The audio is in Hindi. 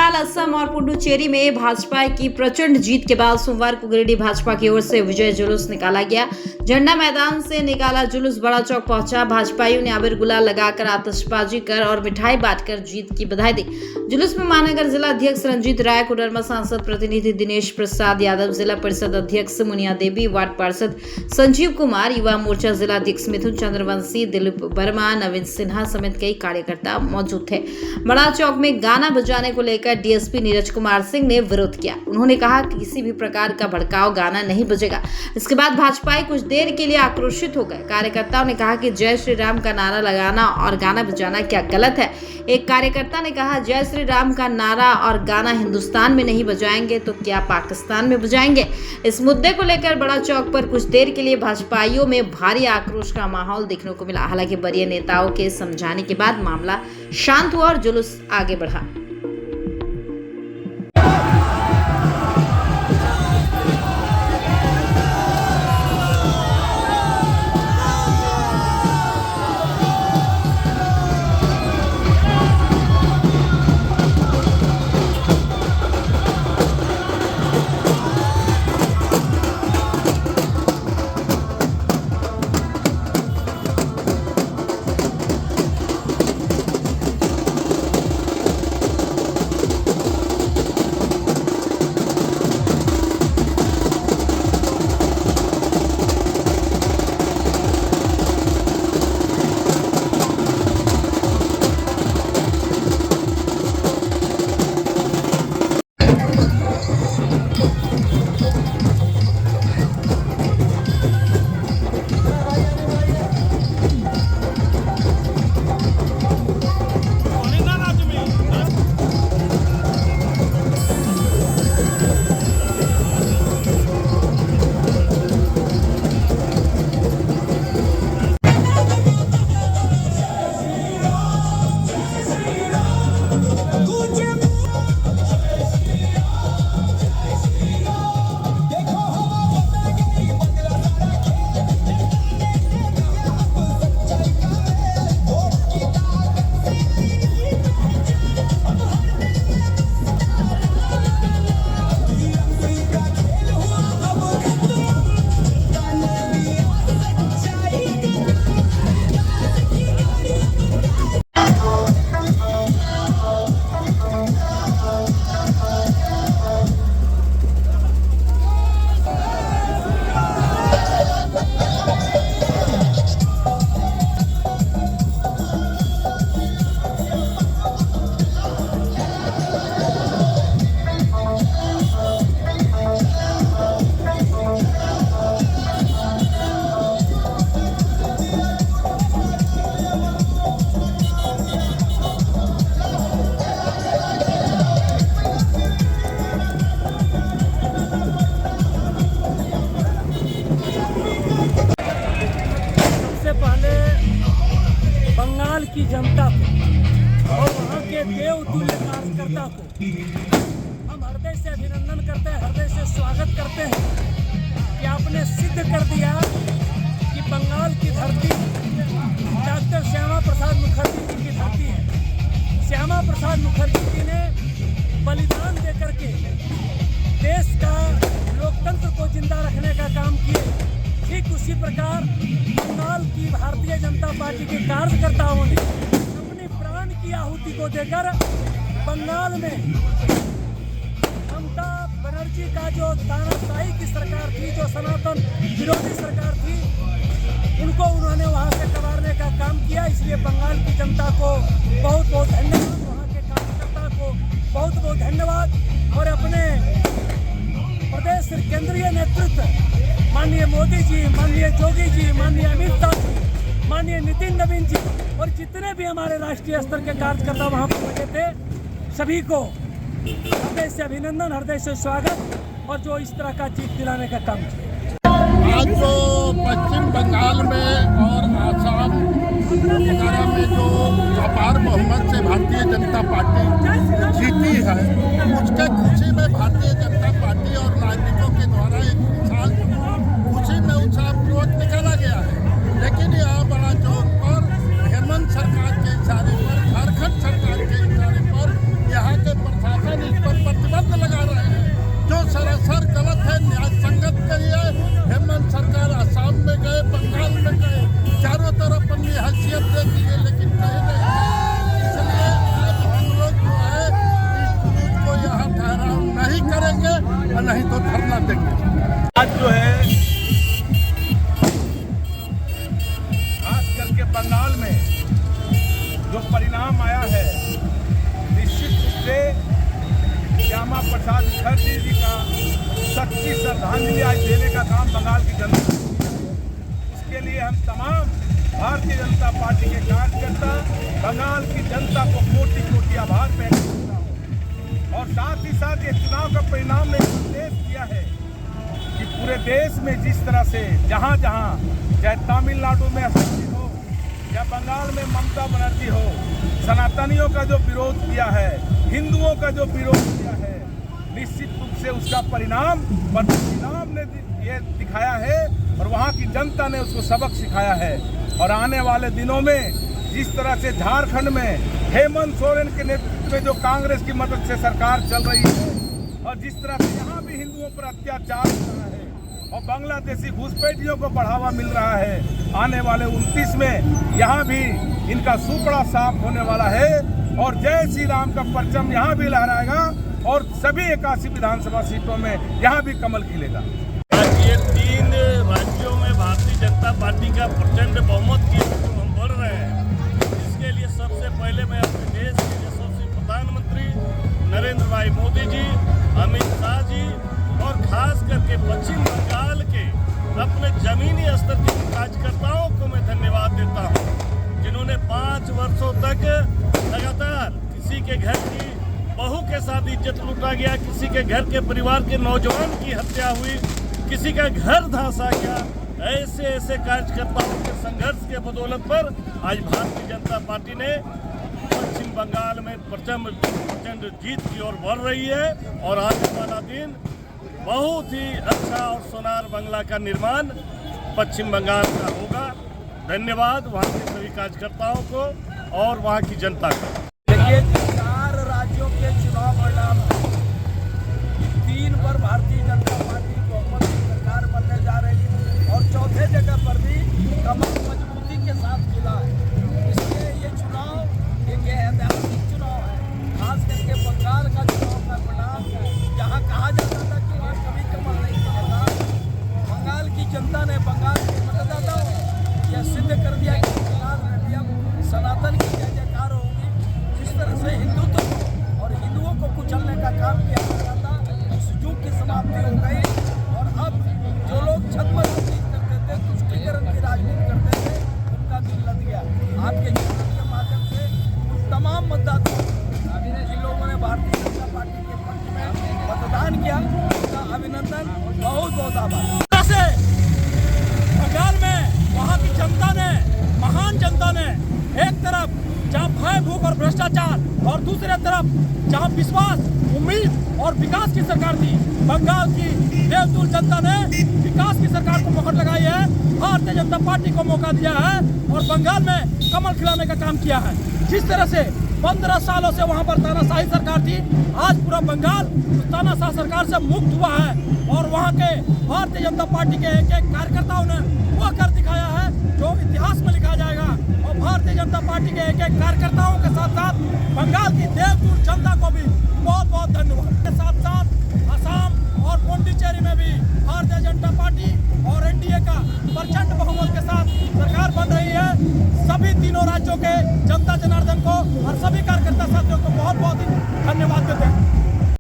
बंगाल, असम और पुडुचेरी में भाजपा की प्रचंड जीत के बाद सोमवार को गिरिडीह भाजपा की ओर से विजय जुलूस निकाला गया। झंडा मैदान से निकाला जुलूस बड़ा चौक पहुंचा। भाजपाइयों ने अबीर गुलाल लगाकर, आतिशबाजी कर और मिठाई बांटकर जीत की बधाई दी। जुलूस में महानगर जिला अध्यक्ष रंजीत राय, कोडरमा सांसद प्रतिनिधि दिनेश प्रसाद यादव, जिला परिषद अध्यक्ष मुनिया देवी, वार्ड पार्षद संजीव कुमार, युवा मोर्चा जिला अध्यक्ष मिथुन चंद्रवंशी, दिलीप वर्मा, नवीन सिन्हा समेत कई कार्यकर्ता मौजूद थे। बड़ा चौक में गाना बजाने को लेकर डीएसपी नीरज कुमार सिंह ने विरोध किया। उन्होंने कहा कि किसी भी प्रकार का भड़काऊ गाना नहीं बजेगा। इसके बाद भाजपाई कुछ देर के लिए आक्रोशित हो गए। कार्यकर्ताओं ने कहा कि जय श्री राम का नारा लगाना और गाना बजाना क्या गलत है। एक कार्यकर्ता ने कहा, जय श्री राम का नारा और गाना हिंदुस्तान में नहीं बजाएंगे तो क्या पाकिस्तान में बजाएंगे। इस मुद्दे को लेकर बड़ा चौक पर कुछ देर के लिए भाजपाइयों में भारी आक्रोश का माहौल देखने को मिला। हालांकि वरीय नेताओं के समझाने के बाद मामला शांत हुआ और जुलूस आगे बढ़ा। बंगाल की जनता को और वहाँ के देवतुल्य कार्यकर्ता को हम हृदय से अभिनंदन करते हैं, हृदय से स्वागत करते हैं कि आपने सिद्ध कर दिया कि बंगाल की धरती डॉक्टर श्यामा प्रसाद मुखर्जी जी की धरती है। श्यामा प्रसाद मुखर्जी जी ने बलिदान देकर के देश का लोकतंत्र को जिंदा रखने का काम किए। ठीक उसी प्रकार बंगाल की भारतीय जनता पार्टी के कार्यकर्ताओं ने अपने प्राण की आहुति को देकर बंगाल में ममता बनर्जी का जो तानाशाही की सरकार थी, जो सनातन विरोधी सरकार थी, उनको उन्होंने वहां से कबारने का काम किया। इसलिए बंगाल की जनता को बहुत बहुत धन्यवाद, वहाँ के कार्यकर्ता को बहुत बहुत धन्यवाद। और अपने प्रदेश केंद्रीय नेतृत्व माननीय मोदी जी, माननीय योगी जी, माननीय अमित शाह जी, माननीय नितिन नवीन जी और जितने भी हमारे राष्ट्रीय स्तर के कार्यकर्ता वहाँ पर लगे थे, सभी को हृदय से अभिनंदन, हृदय से स्वागत और जो इस तरह का जीत दिलाने का काम किया। आज जो पश्चिम बंगाल में और आसाम वगैरह में जो अपार बहुमत से भारतीय जनता पार्टी जीती है, उसके खुशी में भारतीय जनता पार्टी और राजनीतिकों के द्वारा एक विशाल खुशी में उत्साहपूर्वक निकाला गया है। लेकिन यहाँ बड़ा चौक पर हेमंत सरकार के इशारे पर, झारखंड सरकार के इशारे पर यहाँ के प्रशासन न्याय संगत करी है। हेमंत सरकार असम में गए, बंगाल में गए, चारों तरफ अपनी हैसियत दे दी है, लेकिन कहीं नहीं। इसलिए आज हम लोग जो है इस जुलूस को यहाँ ठहराव नहीं करेंगे और नहीं तो धरना देंगे। आज जो है खास करके बंगाल में जो परिणाम आया है, निश्चित रूप से श्यामा प्रसाद मुखर्जी जी का सच्ची श्रद्धांजलि आज देने का काम बंगाल की जनता, उसके लिए हम तमाम भारतीय जनता पार्टी के कार्यकर्ता बंगाल की जनता को कोटि कोटि आभार व्यक्त करता हूँ। और साथ ही साथ ये चुनाव का परिणाम ने संदेश दिया है कि पूरे देश में जिस तरह से जहाँ जहाँ, चाहे तमिलनाडु में असंगठित हो या बंगाल में ममता बनर्जी हो, सनातनियों का जो विरोध किया है, हिंदुओं का जो विरोध किया है, निश्चित रूप से उसका परिणाम ने ये दिखाया है और वहाँ की जनता ने उसको सबक सिखाया है। और आने वाले दिनों में जिस तरह से झारखंड में हेमंत सोरेन के नेतृत्व में जो कांग्रेस की मदद से सरकार चल रही है और जिस तरह से यहाँ भी हिंदुओं पर अत्याचार हो रहा है और बांग्लादेशी घुसपैठियों को बढ़ावा मिल रहा है, आने वाले 29 में यहाँ भी इनका सुपड़ा साफ होने वाला है और जय श्री राम का परचम यहाँ भी लहराएगा और सभी 81 विधानसभा सीटों में यहाँ भी कमल खिलेगा। ये 3 राज्यों में भारतीय जनता पार्टी का प्रचंड बहुमत की हम बढ़ रहे हैं। इसके लिए सबसे पहले मैं अपने देश के यशस्वी प्रधानमंत्री नरेंद्र भाई मोदी जी, अमित शाह जी और खास करके पश्चिम बंगाल के अपने जमीनी स्तर के कार्यकर्ताओं को मैं धन्यवाद देता हूँ, जिन्होंने 5 वर्षों तक लगातार किसी के घर की बहू के साथ इज्जत लूटा गया, किसी के घर के परिवार के नौजवान की हत्या हुई, किसी का घर धंसा गया, ऐसे कार्यकर्ताओं के संघर्ष के बदौलत पर आज भारतीय जनता पार्टी ने पश्चिम बंगाल में प्रचंड जीत की ओर बढ़ रही है और आने वाला दिन बहुत ही अच्छा और सोनार बंगला का निर्माण पश्चिम बंगाल का होगा। धन्यवाद वहाँ के सभी कार्यकर्ताओं को और वहाँ की जनता को। देखिए, 4 राज्यों के चुनाव परिणाम 3 पर भारतीय जनता पार्टी बहुमत की सरकार बनने जा रही है और चौथे जगह पर भी कमल मजबूती के साथ मिला है। इसलिए ये चुनाव एक ऐतिहासिक चुनाव है। खास करके बंगाल का चुनाव का परिणाम, जहाँ कहा जाता था कि वहाँ कभी कमल नहीं मिलेगा, बंगाल की जनता ने, बंगाल के मतदाताओं ने यह सिद्ध कर दिया कि बंगाल में भी अब सनातन की जय जयकार होगी। जिस तरह से हिंदुत्व और हिंदुओं को कुचलने का काम किया जा रहा था, उस युग की समाप्ति हो गई और अब जो लोग छद्मराजनीति करते थे, तुष्टीकरण की राजनीति करते थे, उनका दिल लग गया। आपके जीवन के माध्यम से उन तमाम मतदाताओं जिन लोगों ने भारतीय जनता पार्टी के पक्ष में मतदान किया, उनका अभिनंदन, बहुत बहुत आभार। बंगाल में वहाँ की जनता ने, महान जनता ने, एक तरफ जहाँ भय, भूख और भ्रष्टाचार और दूसरे तरफ जहाँ विश्वास, उम्मीद और विकास की सरकार थी, बंगाल की देवतुल जनता ने विकास की सरकार को मोहर लगाई है, भारतीय जनता पार्टी को मौका दिया है और बंगाल में कमल खिलाने का काम किया है। जिस तरह से 15 सालों से वहाँ पर तानाशाही सरकार थी, आज पूरा बंगाल तानाशाह सरकार से मुक्त हुआ है और वहाँ के भारतीय जनता पार्टी के एक कार्यकर्ताओं ने वो कर दिखाया है जो इतिहास में लिखा जाएगा। और भारतीय जनता पार्टी के एक कार्यकर्ताओं के साथ साथ बंगाल की देवतुल जनता को भी बहुत बहुत धन्यवाद। के साथ साथ असम और पुडुचेरी में भी भारतीय जनता पार्टी और एनडीए का प्रचंड बहुमत के साथ सरकार बन रही है। सभी तीनों राज्यों के जनता जनार्दन